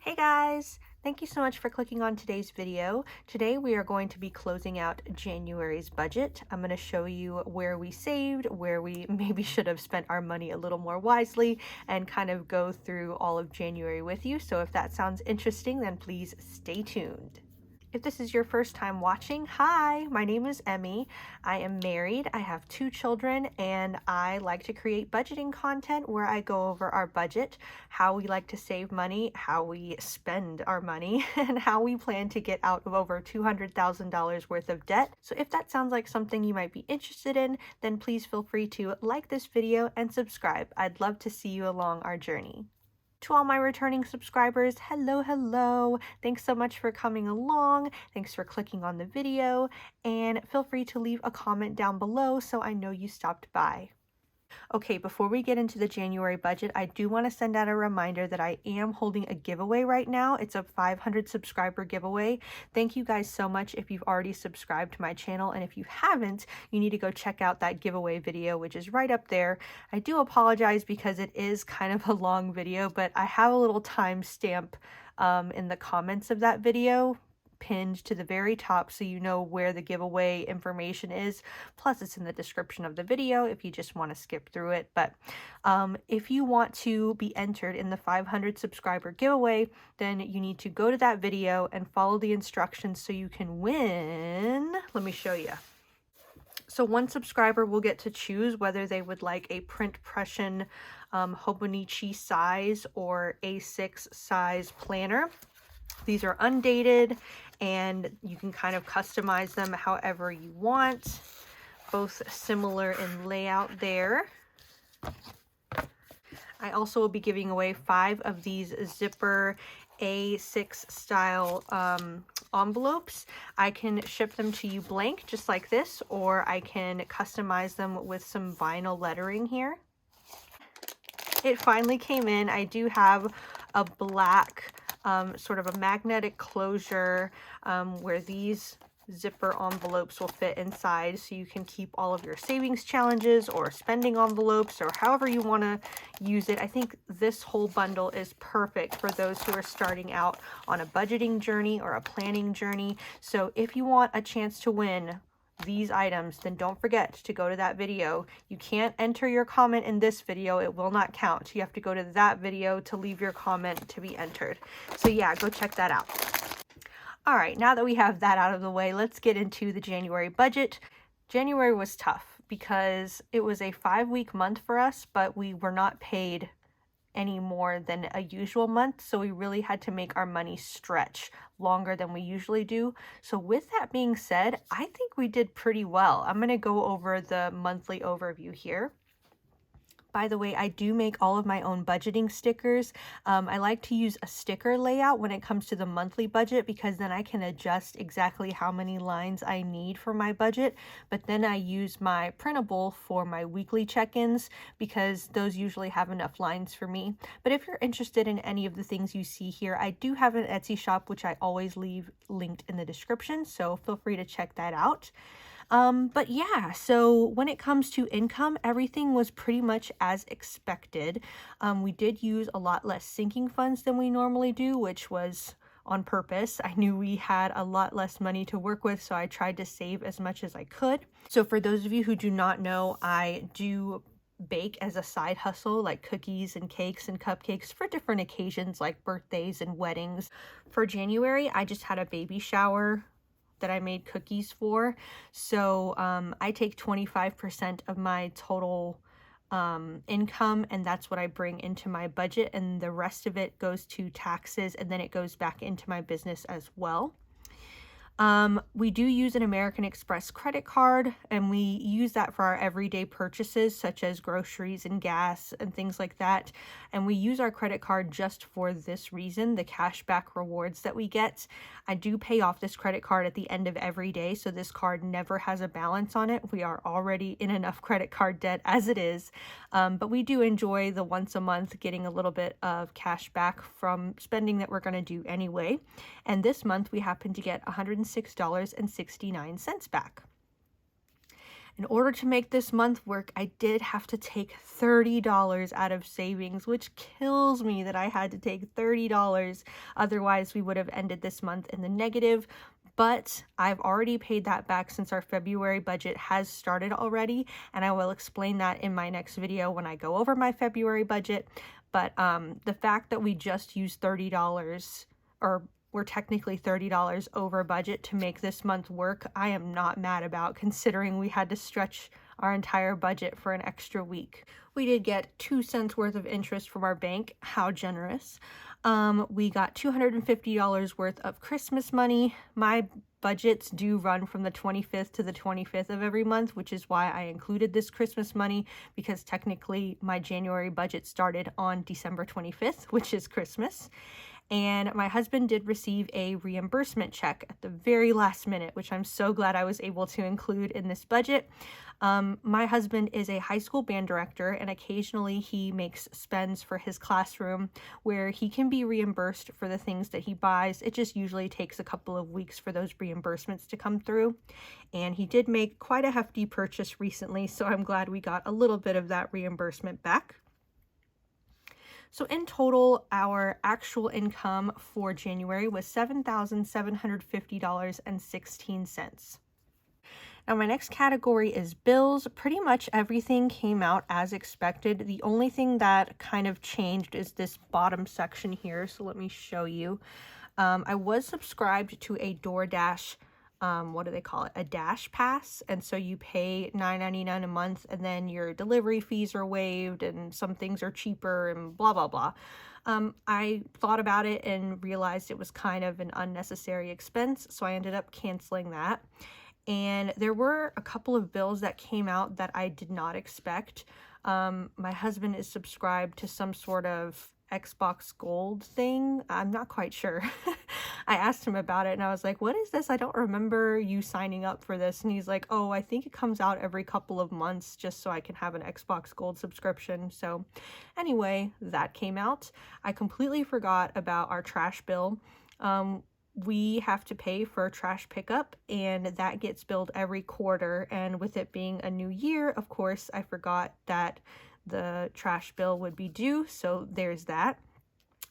Hey guys! Thank you so much for clicking on today's video. Today we are going to be closing out January's budget. I'm going to show you where we saved, where we maybe should have spent our money a little more wisely, and kind of go through all of January with you. So if that sounds interesting, then please stay tuned. If this is your first time watching, hi, my name is Emmy. I am married, I have 2 children, and I like to create budgeting content where I go over our budget, how we like to save money, how we spend our money, and how we plan to get out of over $200,000 worth of debt. So if that sounds like something you might be interested in, then please feel free to like this video and subscribe. I'd love to see you along our journey. To all my returning subscribers, hello. Thanks so much for coming along. Thanks for clicking on the video, and feel free to leave a comment down below so I know you stopped by. Okay, before we get into the January budget, I do want to send out a reminder that I am holding a giveaway right now. It's a 500 subscriber giveaway. Thank you guys so much if you've already subscribed to my channel, and if you haven't, you need to go check out that giveaway video, which is right up there. I do apologize because it is kind of a long video, but I have a little timestamp in the comments of that video pinned to the very top so you know where the giveaway information is. Plus it's in the description of the video if you just want to skip through it. But if you want to be entered in the 500 subscriber giveaway, then you need to go to that video and follow the instructions so you can win. Let me show you. So one subscriber will get to choose whether they would like a print pression Hobonichi size or A6 size planner. These are undated, and you can kind of customize them however you want. Both similar in layout there. I also will be giving away 5 of these zipper A6 style envelopes. I can ship them to you blank, just like this, or I can customize them with some vinyl lettering here. It finally came in. I do have a black sort of a magnetic closure where these zipper envelopes will fit inside, so you can keep all of your savings challenges or spending envelopes or however you want to use it. I think this whole bundle is perfect for those who are starting out on a budgeting journey or a planning journey. So if you want a chance to win these items, then don't forget to go to that video. You can't enter your comment in this video, it will not count. You have to go to that video to leave your comment to be entered. So yeah, go check that out. All right, now that we have that out of the way, let's get into the January budget. January was tough because it was a 5-week month for us, but we were not paid any more than a usual month, so we really had to make our money stretch longer than we usually do. So with that being said, I think we did pretty well. I'm going to go over the monthly overview here. By the way, I do make all of my own budgeting stickers. I like to use a sticker layout when it comes to the monthly budget because then I can adjust exactly how many lines I need for my budget. But then I use my printable for my weekly check-ins because those usually have enough lines for me. But if you're interested in any of the things you see here, I do have an Etsy shop, which I always leave linked in the description, so feel free to check that out. But yeah, so when it comes to income, everything was pretty much as expected. We did use a lot less sinking funds than we normally do, which was on purpose. I knew we had a lot less money to work with, so I tried to save as much as I could. So for those of you who do not know, I do bake as a side hustle, like cookies and cakes and cupcakes for different occasions like birthdays and weddings. For January, I just had a baby shower that I made cookies for. So I take 25% of my total income, and that's what I bring into my budget, and the rest of it goes to taxes, and then it goes back into my business as well. We do use an American Express credit card, and we use that for our everyday purchases such as groceries and gas and things like that. And we use our credit card just for this reason, the cashback rewards that we get. I do pay off this credit card at the end of every day, so this card never has a balance on it. We are already in enough credit card debt as it is, but we do enjoy the once a month getting a little bit of cash back from spending that we're going to do anyway. And this month we happen to get $106.69 back. In order to make this month work, I did have to take $30 out of savings, which kills me that I had to take $30. Otherwise, we would have ended this month in the negative. But I've already paid that back since our February budget has started already, and I will explain that in my next video when I go over my February budget. But the fact that we just used $30, or we're technically $30 over budget to make this month work, I am not mad about, considering we had to stretch our entire budget for an extra week. We did get 2 cents worth of interest from our bank. How generous. We got $250 worth of Christmas money. My budgets do run from the 25th to the 25th of every month, which is why I included this Christmas money, because technically my January budget started on December 25th, which is Christmas. And my husband did receive a reimbursement check at the very last minute, which I'm so glad I was able to include in this budget. My husband is a high school band director, and occasionally he makes spends for his classroom where he can be reimbursed for the things that he buys. It just usually takes a couple of weeks for those reimbursements to come through. And he did make quite a hefty purchase recently, so I'm glad we got a little bit of that reimbursement back. So in total, our actual income for January was $7,750.16. Now my next category is bills. Pretty much everything came out as expected. The only thing that kind of changed is this bottom section here. So let me show you. I was subscribed to a DoorDash, what do they call it? A Dash Pass. And so you pay $9.99 a month, and then your delivery fees are waived and some things are cheaper and blah, blah, blah. I thought about it and realized it was kind of an unnecessary expense. So I ended up canceling that. And there were a couple of bills that came out that I did not expect. My husband is subscribed to some sort of Xbox Gold thing. I'm not quite sure. I asked him about it and I was like, what is this? I don't remember you signing up for this. And he's like, oh, I think it comes out every couple of months just so I can have an Xbox Gold subscription. So anyway, that came out. I completely forgot about our trash bill. We have to pay for trash pickup, and that gets billed every quarter. And with it being a new year, of course, I forgot that the trash bill would be due. So there's that.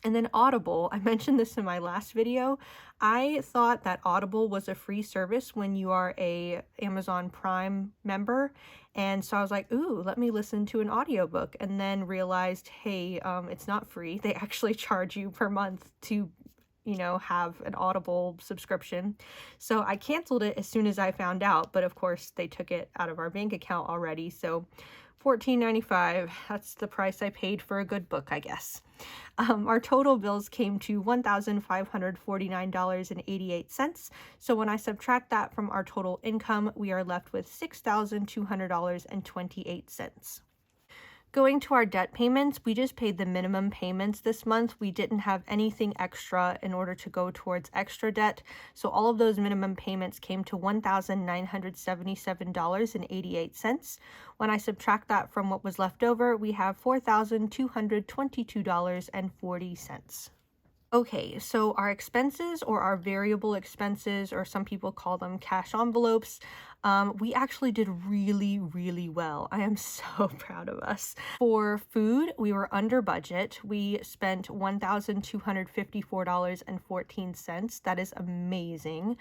And then Audible, I mentioned this in my last video. I thought that Audible was a free service when you are a Amazon Prime member. And so I was like, ooh, let me listen to an audiobook, and then realized, hey, it's not free. They actually charge you per month to have an Audible subscription. So I canceled it as soon as I found out, but of course they took it out of our bank account already. So $14.95, that's the price I paid for a good book, I guess. Our total bills came to $1,549.88. So when I subtract that from our total income, we are left with $6,200.28. Going to our debt payments, we just paid the minimum payments this month. We didn't have anything extra in order to go towards extra debt. So all of those minimum payments came to $1,977.88. When I subtract that from what was left over, we have $4,222.40. Okay, so our expenses, or our variable expenses, or some people call them cash envelopes, we actually did really, really well. I am so proud of us. For food, we were under budget. We spent $1,254.14. That is amazing.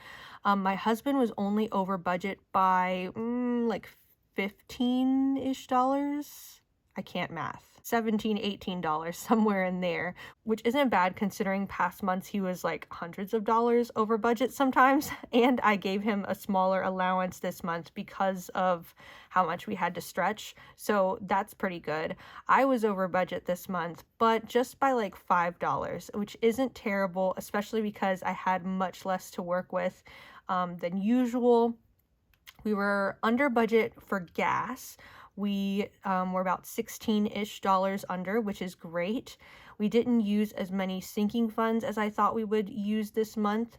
My husband was only over budget by like $15-ish. I can't math. $17, $18, somewhere in there, which isn't bad considering past months he was like hundreds of dollars over budget sometimes. And I gave him a smaller allowance this month because of how much we had to stretch. So that's pretty good. I was over budget this month, but just by like $5, which isn't terrible, especially because I had much less to work with than usual. We were under budget for gas. We were about $16-ish under, which is great. We didn't use as many sinking funds as I thought we would use this month.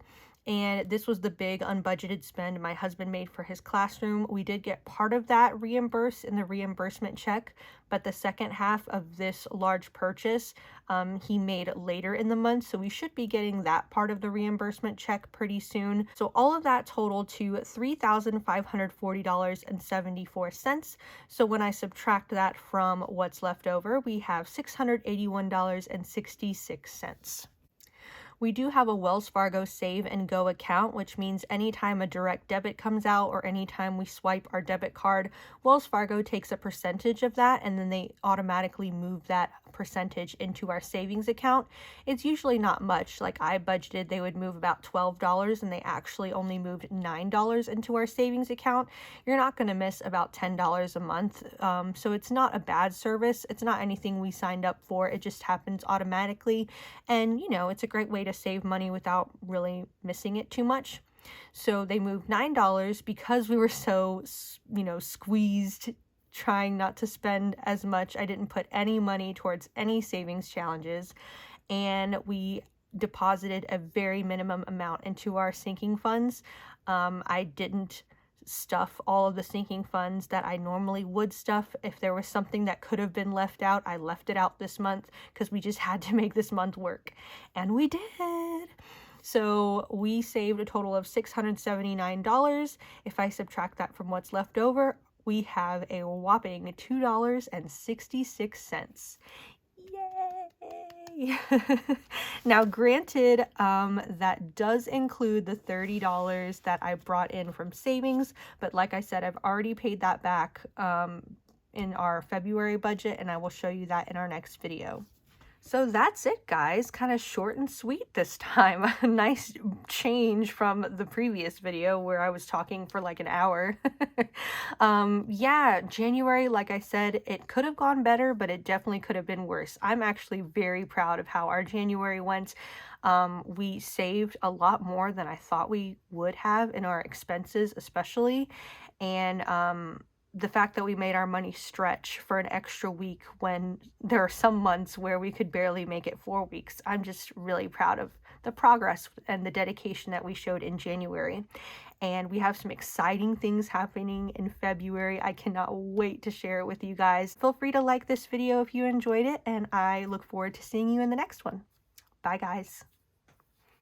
and this was the big unbudgeted spend my husband made for his classroom. We did get part of that reimbursed in the reimbursement check, but the second half of this large purchase he made later in the month, so we should be getting that part of the reimbursement check pretty soon. So all of that totaled to $3,540.74. So when I subtract that from what's left over, we have $681.66. We do have a Wells Fargo Save and Go account, which means anytime a direct debit comes out or anytime we swipe our debit card, Wells Fargo takes a percentage of that and then they automatically move that percentage into our savings account. It's usually not much. Like I budgeted they would move about $12 and they actually only moved $9 into our savings account. You're not going to miss about $10 a month. So it's not a bad service. It's not anything we signed up for. It just happens automatically. And you know, it's a great way to save money without really missing it too much. So they moved $9 because we were so, you know, squeezed trying not to spend as much. I didn't put any money towards any savings challenges, and we deposited a very minimum amount into our sinking funds. I didn't stuff all of the sinking funds that I normally would stuff. If there was something that could have been left out, I left it out this month because we just had to make this month work, and we did. So we saved a total of $679. If I subtract that from what's left over, we have a whopping $2.66. Yay! Now, granted, that does include the $30 that I brought in from savings, but like I said, I've already paid that back in our February budget, and I will show you that in our next video. So that's it, guys. Kind of short and sweet this time. A nice change from the previous video where I was talking for like an hour. Yeah, January, like I said, it could have gone better, but it definitely could have been worse. I'm actually very proud of how our January went. We saved a lot more than I thought we would have in our expenses, especially. And the fact that we made our money stretch for an extra week when there are some months where we could barely make it 4 weeks. I'm just really proud of the progress and the dedication that we showed in January. And we have some exciting things happening in February. I cannot wait to share it with you guys. Feel free to like this video if you enjoyed it, and I look forward to seeing you in the next one. Bye, guys.